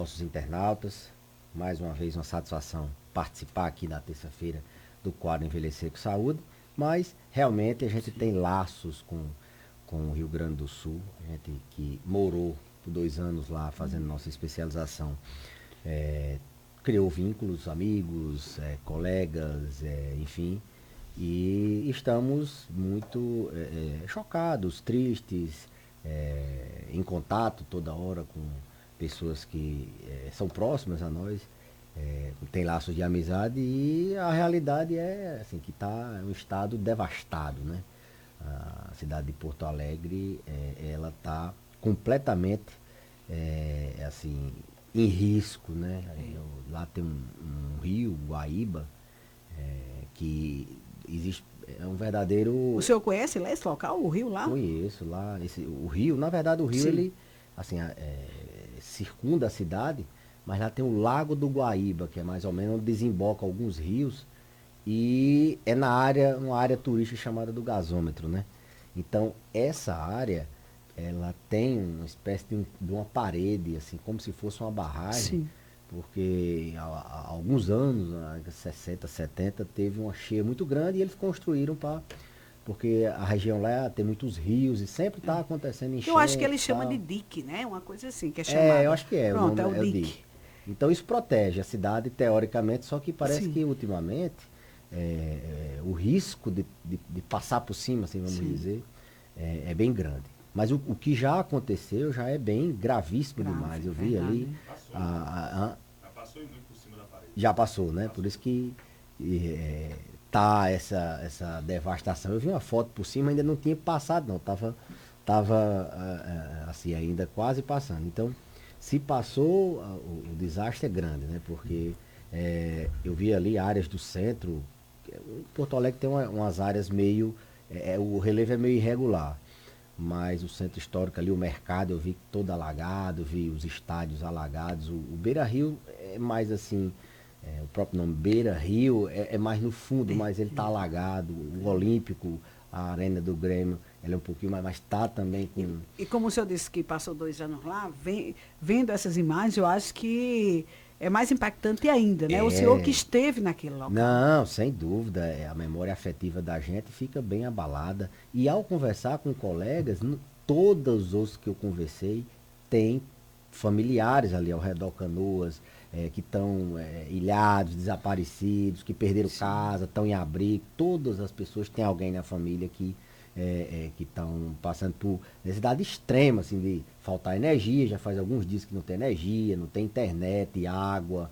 nossos internautas. Mais uma vez, uma satisfação participar aqui na terça-feira do quadro Envelhecer com Saúde. Mas, realmente, a gente tem laços com o Rio Grande do Sul. A gente que morou por 2 anos lá, fazendo nossa especialização. Criou vínculos, amigos, colegas, enfim. E estamos muito chocados, tristes, em contato toda hora com pessoas que são próximas a nós, tem laços de amizade, e a realidade é assim, que está um estado devastado, né? A cidade de Porto Alegre, ela está completamente assim, em risco, né? Lá tem um rio, Guaíba, que existe, é um verdadeiro... O senhor conhece lá esse local, o rio lá? Conheço lá, o rio, na verdade o rio, Sim. ele assim, circunda a cidade, mas lá tem o Lago do Guaíba, que é mais ou menos onde desemboca alguns rios, e é uma área turística chamada do gasômetro, né? Então, essa área, ela tem uma espécie de uma parede, assim, como se fosse uma barragem, Sim. porque há alguns anos, na 60, 70, teve uma cheia muito grande e eles construíram porque a região lá tem muitos rios e sempre está acontecendo Eu acho que enchente ele e chama de tal. dique, né? Uma coisa assim que é Eu chamada. acho que o Pronto, nome é o é o DIC. dique. Então isso protege a cidade teoricamente, só que parece Sim, que ultimamente o risco de passar por cima, assim vamos sim. dizer, é bem grande. Mas o que já aconteceu já é bem gravíssimo demais. Grave, Eu vi ali, verdade. Passou, já passou e muito por cima da parede. já passou, né? Por Passou. isso que tá essa devastação. Eu vi uma foto por cima, ainda não tinha passado não, tava assim, ainda quase passando. Então, se passou, o desastre é grande, né? Porque eu vi ali áreas do centro. Porto Alegre tem umas áreas meio, o relevo é meio irregular, mas o centro histórico ali, o mercado, eu vi todo alagado, vi os estádios alagados. O Beira-Rio é mais assim, o próprio nome Beira-Rio é mais no fundo, mas ele está alagado. O Olímpico, a Arena do Grêmio, ela é um pouquinho mais, mas está também com... E como o senhor disse que passou 2 anos lá, vendo essas imagens, eu acho que é mais impactante ainda, né? O senhor que É, esteve naquele local. não, sem dúvida, a memória afetiva da gente fica bem abalada. E ao conversar com colegas, todos os que eu conversei têm familiares ali ao redor Canoas, que estão ilhados, desaparecidos, que perderam casa, estão em abrigo. Todas as pessoas têm alguém na família que estão passando por necessidade extrema, assim, de faltar energia. Já faz alguns dias que não tem energia, não tem internet, água,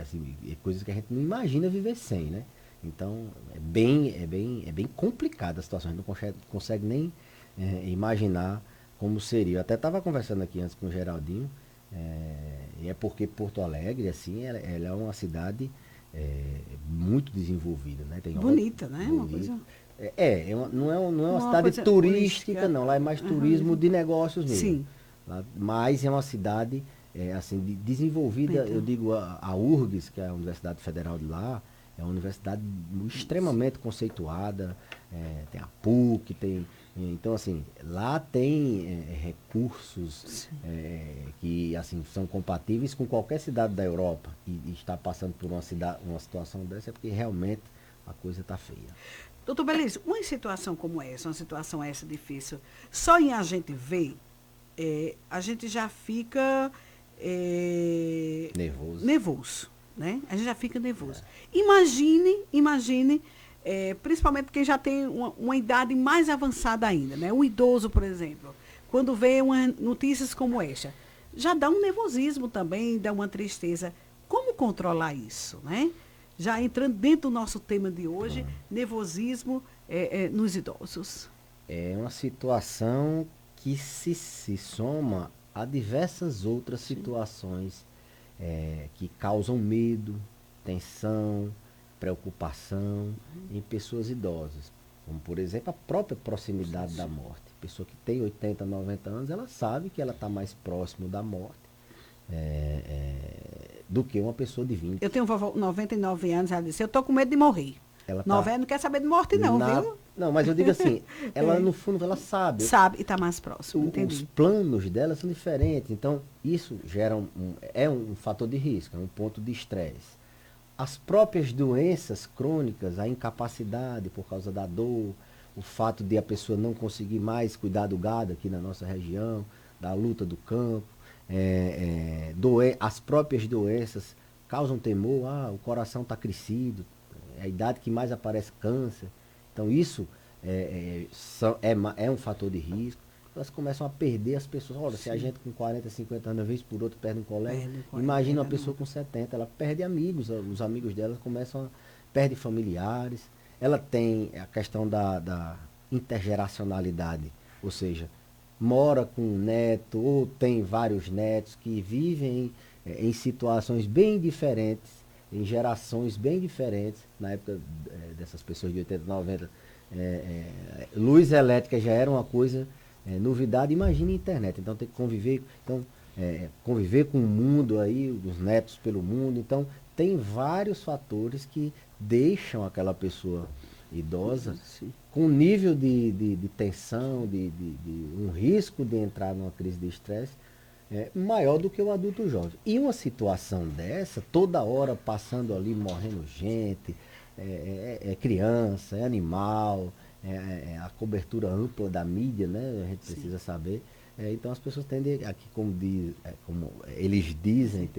assim, coisas que a gente não imagina viver sem, né? Então é bem complicada a situação, a gente não consegue nem imaginar como seria. Eu até estava conversando aqui antes com o Geraldinho, e é porque Porto Alegre, assim, ela é uma cidade muito desenvolvida, né? Tem Bonita, né? Uma bonito. coisa. Não é uma Uma cidade coisa turística, não. Lá é mais turismo de negócios mesmo. Sim. Mas é uma cidade assim, desenvolvida. Então, Eu digo, a URGS, que é a Universidade Federal de lá, é uma universidade extremamente conceituada. Tem a PUC, então, assim, lá tem recursos que assim, são compatíveis com qualquer cidade da Europa. E está passando por uma situação dessa é porque realmente a coisa está feia. doutor Belise, uma situação como essa, uma situação essa difícil, só em a gente ver, a gente já fica Nervoso. nervoso, né? A gente já fica nervoso. Imagine, principalmente quem já tem uma idade mais avançada ainda, né? O idoso, por exemplo, quando vê notícias como esta, já dá um nervosismo também, dá uma tristeza. Como controlar isso, né? Já entrando dentro do nosso tema de hoje, nervosismo nos idosos. É uma situação que se soma a diversas outras situações que causam medo, tensão, preocupação em pessoas idosas. Como, por exemplo, a própria proximidade da morte. A pessoa que tem 80, 90 anos, ela sabe que ela está mais próximo da morte do que uma pessoa de 20. Eu tenho vovó 99 anos, ela disse, eu tô com medo de morrer. Ela tá 90 não quer saber de morte não, na, viu? Não, mas eu digo assim, ela no fundo, ela sabe. Sabe e está mais próximo, Os entendi. planos dela são diferentes. Então, isso gera é um fator de risco, é um ponto de estresse. As próprias doenças crônicas, a incapacidade por causa da dor, o fato de a pessoa não conseguir mais cuidar do gado aqui na nossa região, da luta do campo, as próprias doenças causam temor, o coração está crescido, é a idade que mais aparece câncer. Então isso é um fator de risco. Elas começam a perder as pessoas. Olha, se a gente com 40, 50 anos, uma vez por outra, perde um colega, imagina uma pessoa com 70, ela perde amigos, os amigos dela perde familiares. Ela tem a questão da intergeracionalidade, ou seja, mora com um neto ou tem vários netos que vivem em situações bem diferentes, em gerações bem diferentes. Na época dessas pessoas de 80, 90, luz elétrica já era uma coisa novidade. Imagine a internet. Então tem que conviver com o mundo aí, os netos pelo mundo. Então tem vários fatores que deixam aquela pessoa idosa com um nível de tensão, de um risco de entrar numa crise de estresse maior do que o adulto jovem. E uma situação dessa, toda hora passando ali, morrendo gente, criança, é animal, a cobertura ampla da mídia, né? A gente precisa saber. Então as pessoas tendem, aqui como eles dizem,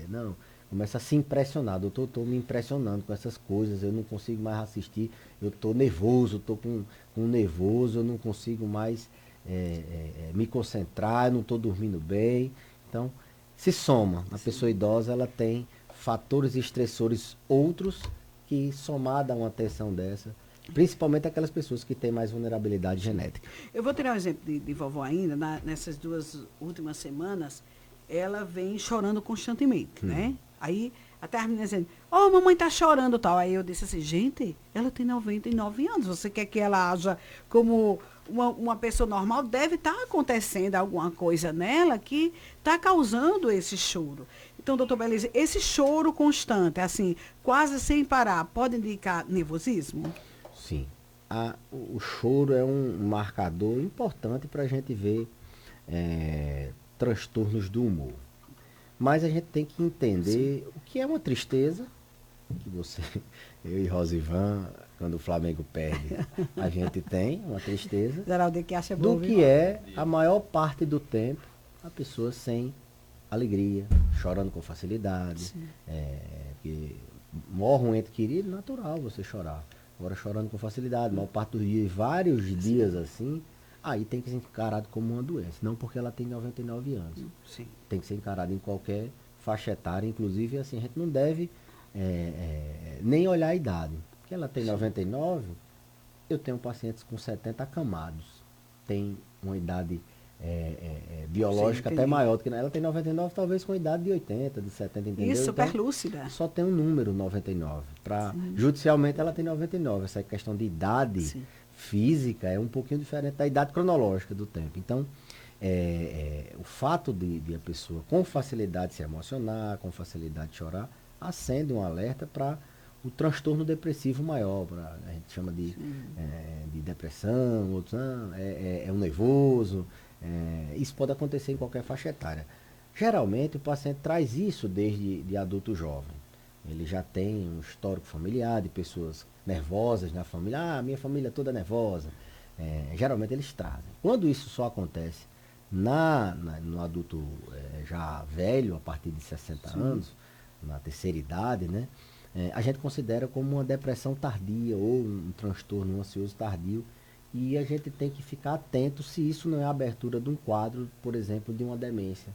não, começa a se impressionar. Doutor, estou me impressionando com essas coisas, eu não consigo mais assistir, eu estou nervoso, estou com nervoso, eu não consigo mais me concentrar, eu não estou dormindo bem. Então, se soma. A pessoa idosa, ela tem fatores estressores outros que, somada a uma tensão dessa, principalmente aquelas pessoas que têm mais vulnerabilidade genética. Eu vou tirar um exemplo de vovó ainda, nessas 2 últimas semanas, ela vem chorando constantemente, né? Aí até as meninas dizendo, mamãe tá chorando tal. Aí eu disse assim, gente, ela tem 99 anos, você quer que ela haja como uma pessoa normal? Deve estar acontecendo alguma coisa nela que está causando esse choro. Então, doutor Beleza, esse choro constante, assim, quase sem parar, pode indicar nervosismo? Sim. O choro é um marcador importante para a gente ver transtornos do humor. Mas a gente tem que entender o que é uma tristeza, que eu e Rosivan, quando o Flamengo perde, a gente tem uma tristeza, Geraldo, que acha do que é a maior parte do tempo a pessoa sem alegria, chorando com facilidade, que morre um ente querido, natural você chorar. Agora chorando com facilidade, a maior parte dos dias, vários dias assim, aí tem que ser encarado como uma doença, não porque ela tem 99 anos. Sim. Tem que ser encarado em qualquer faixa etária, inclusive assim, a gente não deve nem olhar a idade. Porque ela tem 99, eu tenho pacientes com 70 acamados, tem uma idade biológica até maior do que ela tem 99, talvez com idade de 80, de 70, entendeu? Isso, então, super lúcida. Só tem um número 99. Judicialmente ela tem 99. Essa questão de idade física é um pouquinho diferente da idade cronológica do tempo. Então, o fato de a pessoa com facilidade se emocionar, com facilidade de chorar, acende um alerta para o transtorno depressivo maior, a gente chama de depressão, outros é um nervoso. Isso pode acontecer em qualquer faixa etária. Geralmente o paciente traz isso desde de adulto jovem. Ele já tem um histórico familiar de pessoas nervosas na família. Minha família toda é nervosa. Geralmente eles trazem. Quando isso só acontece no adulto já velho, a partir de 60 anos, na terceira idade, né? A gente considera como uma depressão tardia ou um transtorno ansioso tardio. E a gente tem que ficar atento se isso não é a abertura de um quadro, por exemplo, de uma demência.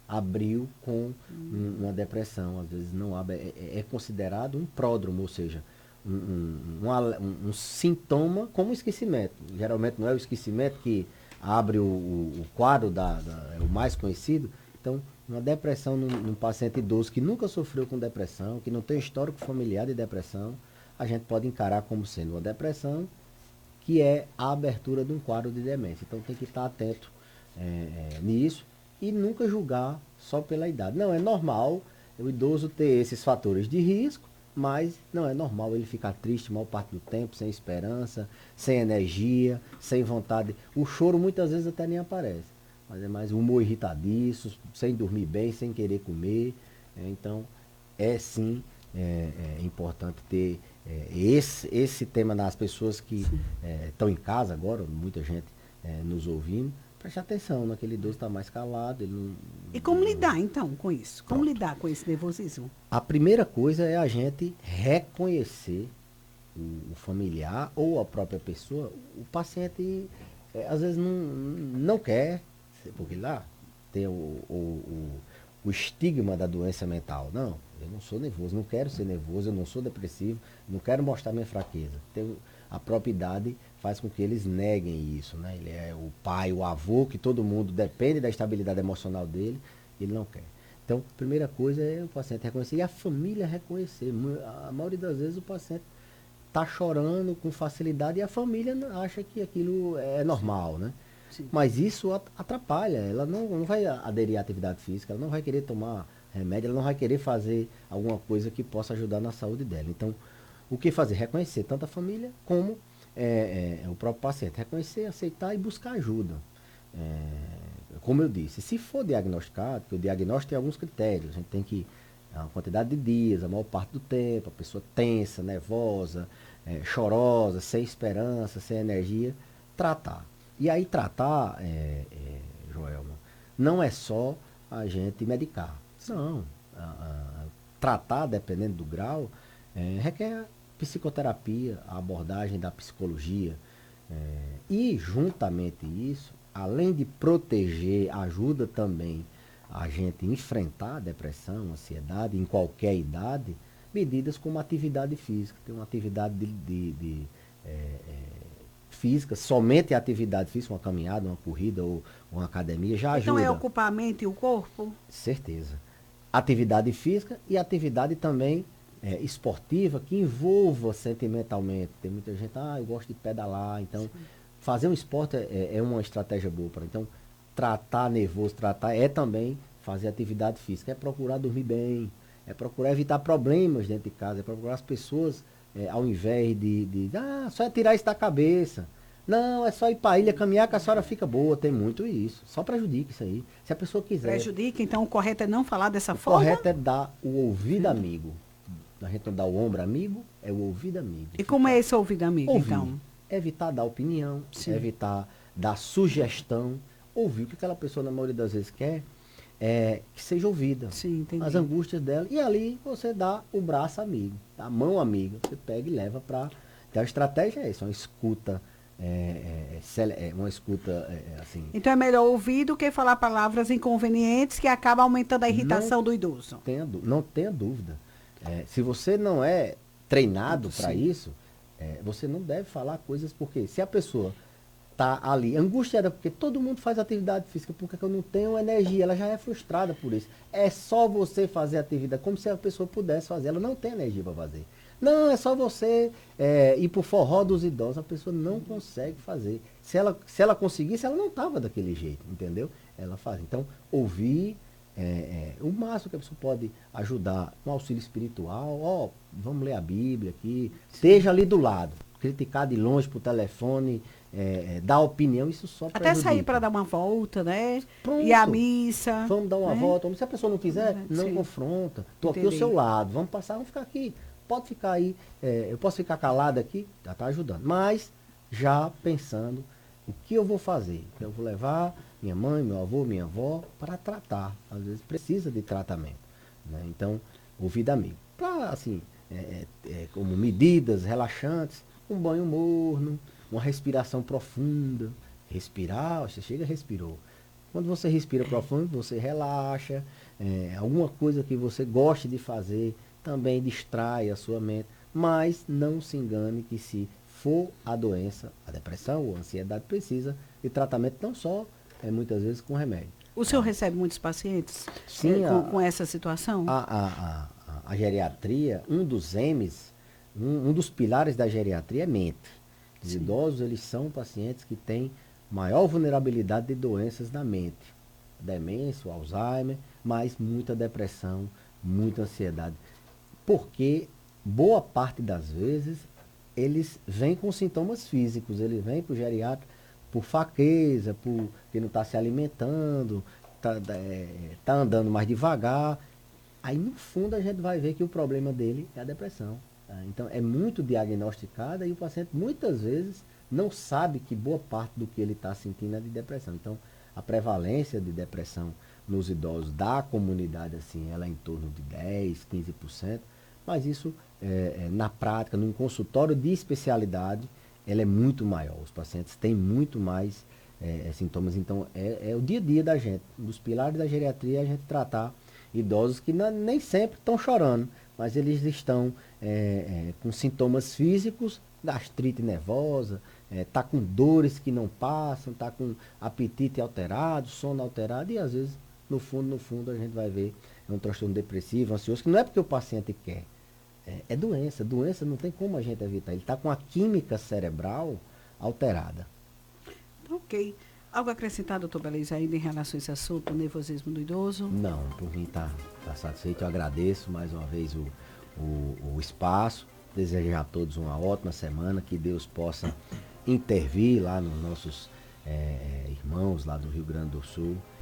Abriu com uma depressão, às vezes não abre, é considerado um pródromo, ou seja, um sintoma como o esquecimento. Geralmente não é o esquecimento que abre o quadro, é o mais conhecido. Então, uma depressão num paciente idoso que nunca sofreu com depressão, que não tem histórico familiar de depressão, a gente pode encarar como sendo uma depressão, que é a abertura de um quadro de demência. Então tem que estar atento nisso e nunca julgar só pela idade. Não, é normal o idoso ter esses fatores de risco, Mas não é normal ele ficar triste a maior parte do tempo, sem esperança, sem energia, sem vontade. O choro muitas vezes até nem aparece, mas é mais o humor irritadiço, sem dormir bem, sem querer comer. Então, é sim importante ter esse tema nas pessoas que estão em casa agora, muita gente nos ouvindo. Preste atenção, naquele idoso está mais calado. Ele não, E como lidar, então, com isso? Como Pronto. lidar com esse nervosismo? A primeira coisa é a gente reconhecer o familiar ou a própria pessoa. O paciente, às vezes, não quer, porque lá tem o estigma da doença mental. Não, eu não sou nervoso, não quero ser nervoso, eu não sou depressivo, não quero mostrar minha fraqueza. A própria idade faz com que eles neguem isso, né? Ele é o pai, o avô, que todo mundo depende da estabilidade emocional dele, ele não quer. Então, a primeira coisa é o paciente reconhecer e a família reconhecer. A maioria das vezes o paciente está chorando com facilidade e a família acha que aquilo é normal, né? Sim. Mas isso atrapalha, ela não vai aderir à atividade física, ela não vai querer tomar remédio, ela não vai querer fazer alguma coisa que possa ajudar na saúde dela. Então, o que fazer? Reconhecer tanto a família como o próprio paciente. Reconhecer, aceitar e buscar ajuda. Como eu disse, se for diagnosticado, porque o diagnóstico tem alguns critérios, a gente tem que, a quantidade de dias, a maior parte do tempo, a pessoa tensa, nervosa, chorosa, sem esperança, sem energia, tratar. E aí tratar, Joelma, não é só a gente medicar. Não. Tratar, dependendo do grau, requer psicoterapia, a abordagem da psicologia. E, juntamente isso, além de proteger, ajuda também a gente enfrentar a depressão, a ansiedade, em qualquer idade, medidas como atividade física. Tem uma atividade física, somente a atividade física, uma caminhada, uma corrida ou uma academia já ajuda. Então é ocupar a mente e o corpo? Certeza. Atividade física e atividade também esportiva que envolva sentimentalmente. Tem muita gente, eu gosto de pedalar, então fazer um esporte é uma estratégia boa para. Então, tratar nervoso, é também fazer atividade física, é procurar dormir bem, é procurar evitar problemas dentro de casa, é procurar as pessoas, ao invés só é tirar isso da cabeça. Não, é só ir para a ilha caminhar que a senhora fica boa, tem muito isso. Só prejudica isso aí. Se a pessoa quiser. Prejudica, então o correto é não falar dessa forma? O correto é dar o ouvido amigo. A gente não dá o ombro amigo, é o ouvido amigo. E como é esse ouvido amigo, ouvir. então? Evitar dar opinião, evitar dar sugestão, ouvir o que aquela pessoa, na maioria das vezes, quer que seja ouvida. Sim, entendi. As angústias dela. E ali você dá o braço amigo, a mão amiga. Você pega e leva para. Então a estratégia é essa, uma escuta. Uma escuta assim. Então é melhor ouvir do que falar palavras inconvenientes que acabam aumentando a irritação do idoso. Não tenha dúvida. Se você não é treinado para isso, você não deve falar coisas, porque se a pessoa está ali angustiada, porque todo mundo faz atividade física, porque eu não tenho energia, ela já é frustrada por isso. É só você fazer atividade, como se a pessoa pudesse fazer, ela não tem energia para fazer. Não, é só você ir para o forró dos idosos, a pessoa não consegue fazer. Se ela conseguisse, ela não estava daquele jeito, entendeu? Ela faz. Então, ouvir, o máximo que a pessoa pode ajudar, um auxílio espiritual, vamos ler a Bíblia aqui, esteja ali do lado, criticar de longe por telefone, dar opinião, isso só Até prejudica. sair para dar uma volta, né? Pronto. Ir à missa. Vamos dar uma né? volta. Se a pessoa não quiser, não Sim. confronta. Estou aqui ao Entendi. seu lado, vamos passar, vamos ficar aqui. Pode ficar aí, eu posso ficar calado aqui, já está ajudando. Mas já pensando o que eu vou fazer. Eu vou levar minha mãe, meu avô, minha avó para tratar. Às vezes precisa de tratamento. Né? Então, ouvir amigo. Para, assim, como medidas relaxantes, um banho morno, uma respiração profunda. Respirar, você chega e respirou. Quando você respira profundo, você relaxa. Alguma coisa que você goste de fazer também distrai a sua mente. Mas não se engane que se for a doença, a depressão ou a ansiedade, precisa de tratamento, não só, muitas vezes, com remédio. O senhor recebe muitos pacientes Sim, com essa situação? A geriatria, um dos M's, um dos pilares da geriatria é mente. Os Sim. idosos, eles são pacientes que têm maior vulnerabilidade de doenças da mente. Demência, o Alzheimer, mas muita depressão, muita ansiedade. Porque boa parte das vezes, eles vêm com sintomas físicos, eles vêm para o geriatra por fraqueza, porque não está se alimentando, tá andando mais devagar. Aí no fundo a gente vai ver que o problema dele é a depressão. Tá? Então é muito diagnosticada e o paciente muitas vezes não sabe que boa parte do que ele está sentindo é de depressão. Então a prevalência de depressão nos idosos da comunidade assim, ela é em torno de 10, 15%, mas isso na prática, num consultório de especialidade, ela é muito maior. Os pacientes têm muito mais sintomas. Então é o dia a dia da gente. Um dos pilares da geriatria é a gente tratar idosos que nem sempre estão chorando, mas eles estão com sintomas físicos, gastrite nervosa, tá com dores que não passam, tá com apetite alterado, sono alterado, e às vezes, no fundo, a gente vai ver um transtorno depressivo, ansioso, que não é porque o paciente quer, é doença. Doença não tem como a gente evitar. Ele está com a química cerebral alterada. Ok. Algo a acrescentar, doutor Beleza, ainda em relação a esse assunto, o nervosismo do idoso? Não, por mim tá satisfeito. Eu agradeço mais uma vez o espaço. Desejar a todos uma ótima semana, que Deus possa intervir lá nos nossos irmãos lá do Rio Grande do Sul